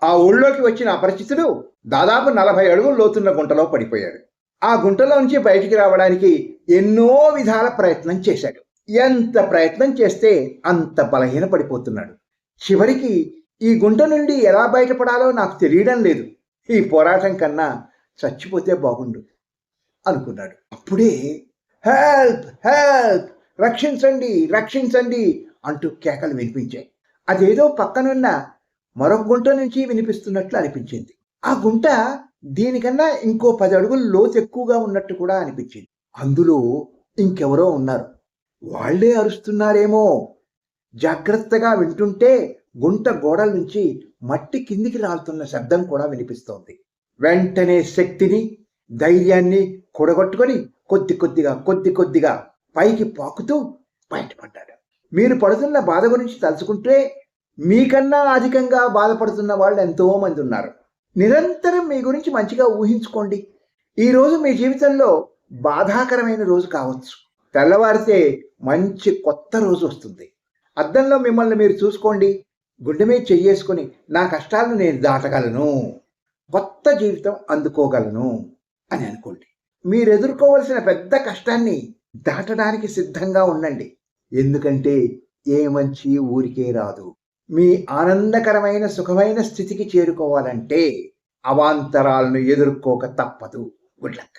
ఆ ఊళ్ళోకి వచ్చిన అపరిచితుడు దాదాపు 40 అడుగులు లోతున్న గుంటలో పడిపోయాడు. ఆ గుంటలో నుంచి బయటికి రావడానికి ఎన్నో విధాల ప్రయత్నం చేశాడు. ఎంత ప్రయత్నం చేస్తే అంత బలహీన పడిపోతున్నాడు. చివరికి ఈ గుంట నుండి ఎలా బయటపడాలో నాకు తెలియడం లేదు, ఈ పోరాటం కన్నా చచ్చిపోతే బాగుండు అనుకున్నాడు. అప్పుడే హెల్ప్ హెల్ప్, రక్షించండి రక్షించండి అంటూ కేకలు వినిపించాయి. అదేదో పక్కనున్న మరొక గుంట నుంచి వినిపిస్తున్నట్లు అనిపించింది. ఆ గుంట దీనికన్నా ఇంకో 10 అడుగులు లోతు ఎక్కువగా ఉన్నట్టు కూడా అనిపించింది. అందులో ఇంకెవరో ఉన్నారు. వాళ్లే అరుస్తున్నారేమో. జాగ్రత్తగా వింటుంటే గుంట గోడల నుంచి మట్టి కిందికి రాలుతున్న శబ్దం కూడా వినిపిస్తోంది. వెంటనే శక్తిని ధైర్యాన్ని కూడగొట్టుకొని కొద్ది కొద్దిగా పైకి పాకుతూ బయటపడ్డాడు. మీరు పడుతున్న బాధ గురించి తలుచుకుంటే మీకన్నా అధికంగా బాధపడుతున్న వాళ్ళు ఎంతో మంది ఉన్నారు. నిరంతరం మీ గురించి మంచిగా ఊహించుకోండి. ఈరోజు మీ జీవితంలో బాధాకరమైన రోజు కావచ్చు, తెల్లవారితే మంచి కొత్త రోజు వస్తుంది. అద్దంలో మిమ్మల్ని మీరు చూసుకోండి. గుండె మీద చెయ్యేసుకొని నా కష్టాలను నేను దాటగలను, కొత్త జీవితం అందుకోగలను అని అనుకోండి. మీరు ఎదుర్కోవలసిన పెద్ద కష్టాన్ని దాటడానికి సిద్ధంగా ఉండండి. ఎందుకంటే ఏ మంచి ఊరికే రాదు. మీ ఆనందకరమైన సుఖమైన స్థితికి చేరుకోవాలంటే అవాంతరాలను ఎదుర్కోక తప్పదు. Good luck.